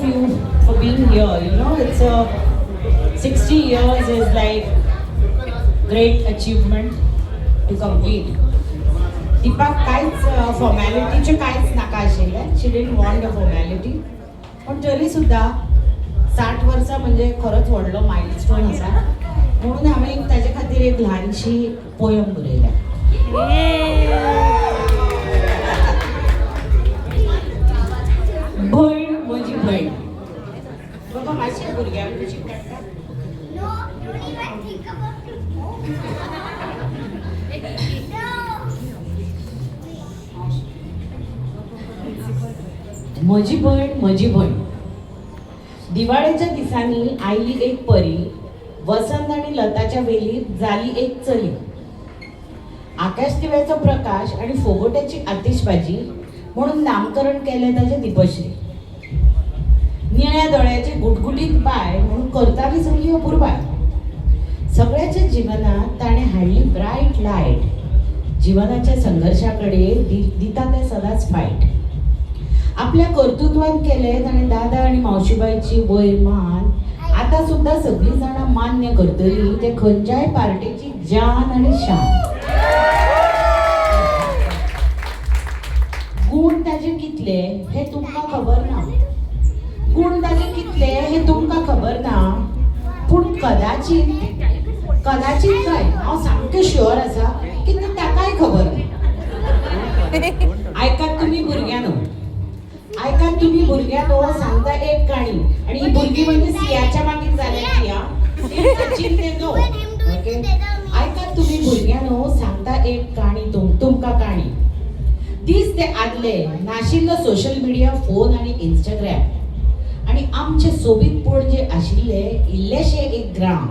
you for being here. You know, it's a 60 years is like great achievement to complete. Deepa काहीच फॉर्मॅलिटीचे काहीच नाका आशिल्लें. शी didn't want a formality. पण तरी सुद्धा 60 वर्सां म्हणजे खरोच व्हडलो मायलस्टोन आसा. म्हणून हांवें ताजे खातीर एक ल्हानशी पोयम बरयल्या. भयण म्हजी भयण. बाबा मातशें भुरग्यांक कशी काडटा. म्हजी भयण म्हजी भयण. दिवाळेच्या दिसांनी आयली एक परी. वसंत आणि लताच्या वेलीत जाली एक चली. आकाश दिव्याचो प्रकाश आणि फोगोट्याची आतिषबाजी म्हणून नामकरण केले ताचे दिपश्री. निळ्या दोळ्याची गुटगुटीत बाय म्हणून करताली सगळी अपुरबाय. सगळ्याच्या जीवनात ताणे हाडली ब्राईट लाईट. जीवनाच्या संघर्षाकडे दिता ते सदांच फायट. आपल्या कर्तृत्वान केले ताणे दादा आणि मावशीबाईची वयर मान. आता सुद्धा सगळी जाणां मान्य करतली ते खंयच्याय पार्टीची जान आणि शान. गुण ताजे कितले हे तुमकां खबर ना. गुण ताजे कितले हे तुमकां खबर ना. पूण कदाचित काय हांव सामकें शुअर आसा की ताकाय खबर ना. आयकात तुमी भुरग्यांनो. आयकात तुमी भुरग्यांनो सांगता एक काणी. आणि ही भुरगी म्हणजे सियाच्या मागीर जाल्या नो. आयकात तुमी भुरग्यांनो सांगता एक काणी तुमकां काणी. दीस ते आदले नाशिल्लो सोशल मिडिया, फोन आणि इंस्टाग्राम. आणि आमचे सोबीत पणजे आशिल्ले इल्लेशे एक ग्राम.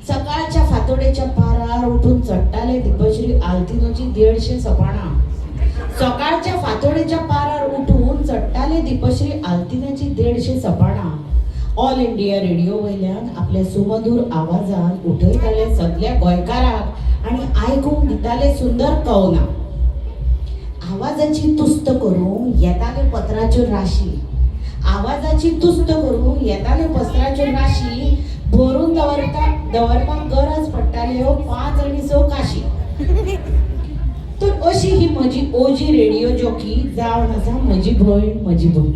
सकाळच्या फातोडेच्या पारार उठून चडटाले दिपश्री आल्तिनोची 150 सोपाणां. सकाळच्या फातोडेच्या पारार उठून चडटाले दिपश्री आल्तिनाची 150 सोपाणां. ऑल इंडिया रेडिओ वयल्यान आपल्या सुमधूर आवाजान उठयताले सगळ्या गोंयकाराक आणि आयकूंक दिताले सुंदर कवनां. आवाजाची तुस्त करूंक येताले पत्राच्यो राशी. आवाजाची तुस्त करूंक येताले पत्राच्यो राशी. भरून दवरपाक गरज पडटाल्यो 5 आनी 6 काशी. तर अशी ही म्हजी ओजी रेडिओ जॉकी जावन आसा म्हजी भयण म्हजी भयण.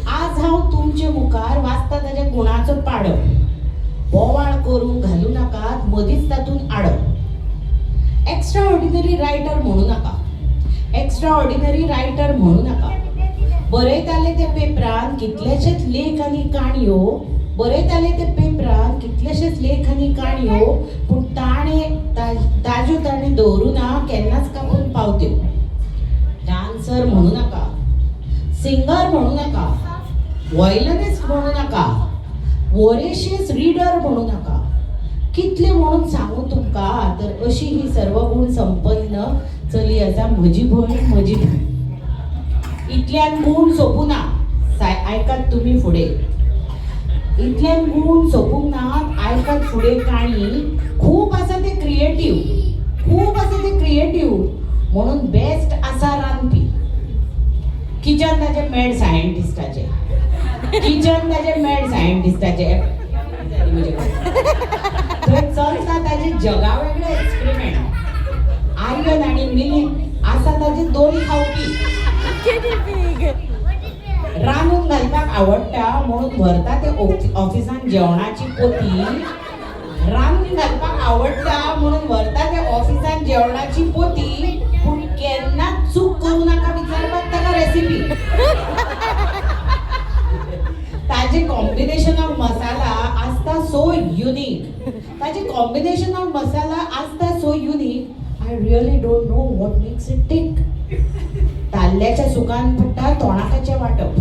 आज हांव तुमचे मुखार वाचता ताच्या गुणाचो पाडो. बोवाळ करून घालू नाकात मदींच तातून आडप. एक्स्ट्रा ऑर्डिनरी रायटर म्हणू नाका. एक्स्ट्रा ऑर्डिनरी रायटर म्हणू नाका. बरयताले ते पेपरान कितलेशेच लेख आनी काणयो. बरयताले ते पेपरान कितलेशेच लेख आनी काणयो. पूण ताज्यो ताणे दवरुना केन्नाच कापून पावत्यो. डान्सर म्हणू नाका. सिंगर म्हणू नाका. व्हायलनिस्ट म्हणू नाका. वॉरेशियस रीडर म्हणू नाका. कितले म्हणून सांगू तुमकां तर अशी ही सर्व गुण संपन्न चली आसा म्हजी भयण म्हजी भयण. इतल्यान गुण सोपूना. आयकात तुमी फुडें. इतल्यान गुण सोपूंक नात. आयकात फुडें काणी. खूब आसा ते क्रिएटीव. खूब आसा ते क्रिएटीव. म्हणून बेस्ट आसा रांदपी. किचन ताचे मॅड सायंटिस्टाचे. किचन ताचे मॅड सायंटिस्टाचे. थंय चलता ताजे जगा वेगळे एक्सपेरिमेंट. आर्यन आनी मिलीन आसा ताजे 2 खावपी. रांदून घालपाक आवडटा म्हणून व्हरता ते ऑफिसान जेवणाची पोती. रांदून घालपाक आवडटा म्हणून व्हरता ते ऑफिसान जेवणाची पोती. पूण केन्ना चूक करू नाका विचारपाक ताका रेसिपी. ताजे कॉम्बिनेशन ऑफ मसाला आसता सो युनिक. ताजे कॉम्बिनेशन ऑफ मसाला आसता so unique. I really don't know what makes it tick. ताल्ल्याच्या सुकान पडटा तोणाकाचे वाटप.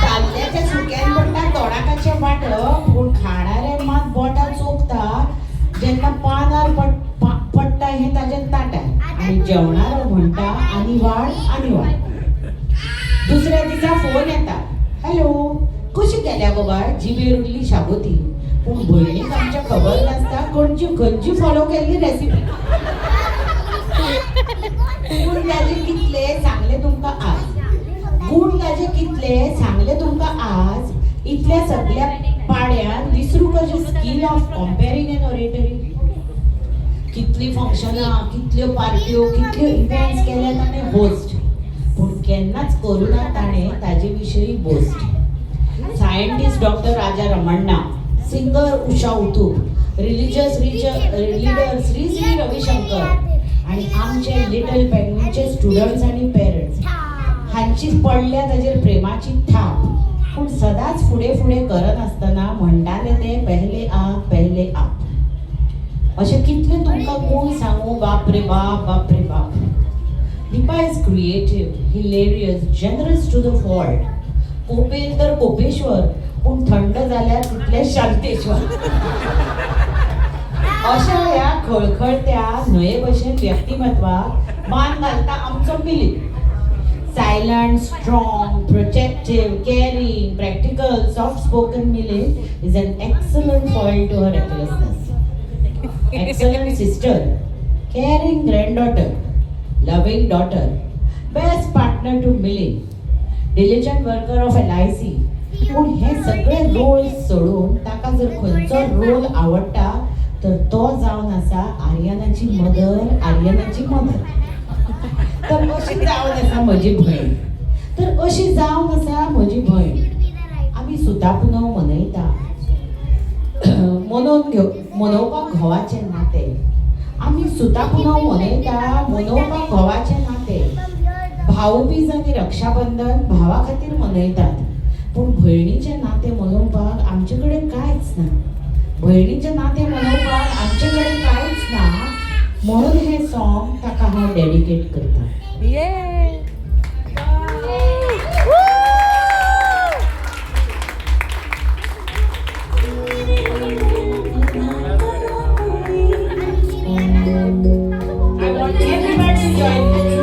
ताल्ल्याच्या सुक्यान पडटा तोणाकाचे वाटप. पूण खाणारे मात बोटां चोखता जेन्ना पानार पडटा हें ताजें ताटार. आनी जेवणारो म्हणटा आनी वाड. दुसऱ्या दिसा फोन येता. हॅलो कशी केल्या गो बाय. जिबेर उरली शागोती. पूण भयणीक आमच्या खबर नासता खंयची फॉलो केल्ली रेसिपी. गुण ताजे कितले सांगले तुमकां आज. गुण ताजे कितले सांगले तुमकां आज. इतल्या सगळ्या पाड्यान विसरू कशें skill of compering and oratory. कितली फंक्शनां, कितल्यो पार्ट्यो, कितल्यो इव्हेंट्स केल्या ताणें होस्ट, पूण केन्नाच करूं ना ताणें ताजे विशयी बोस्ट. Scientist doctor Raja Ramanna, singer Usha Uthup, religious leader Shri Shri Ravishankar आणि आमचे लिटल पेंग्विनचे स्टुडंट्स आणि पेरंट्स हांची पडल्या ताजेर प्रेमाची थाप. पूण सदांच फुडें फुडें करत आसतना म्हणटाले ते पहले आप पहले आप. अशें कितले तुमकां कोण सांगू बाप रे बाप बाप रे बाप. Deepa is creative, hilarious, generous to the fault. कोपेल तर कोपेश्वर, पूण थंड जाल्यार तितले शांतेश्वर. अशा ह्या खळखळत्या न्हये भशेन व्यक्तिमत्वाक मान घालता आमचो Milind. Silent, strong, protective, caring, practical, soft spoken Milind is an excellent foil to her recklessness. Excellent sister, caring granddaughter, loving daughter, best partner to Millie, diligent worker of LIC. पूण हे सगळे रोल सोडून ताका जर खंयचो रोल आवडटा तर तो जावन आसा आर्यनाची मदर, आर्यनाची मदर. तर अशी जावन आसा म्हजी भयण. तर अशी जावन आसा म्हजी भयण. आमी सुता पुनव मनयता. मनोवपाक घोवाचे नाते. आमी सुता पुनव मनयता, मनोवपाक घोवाचे नाते. भाऊबीज आनी रक्षाबंधन भावा खातीर मनयतात, पूण भयणीचे नाते मनोवपाक आमचे कडेन कांयच ना. भयणीचे नाते मनोवपाक आमचे कडेन कांयच ना. म्हणून हे सॉंग ताका हांव डेडिकेट करता. I want everybody to join me.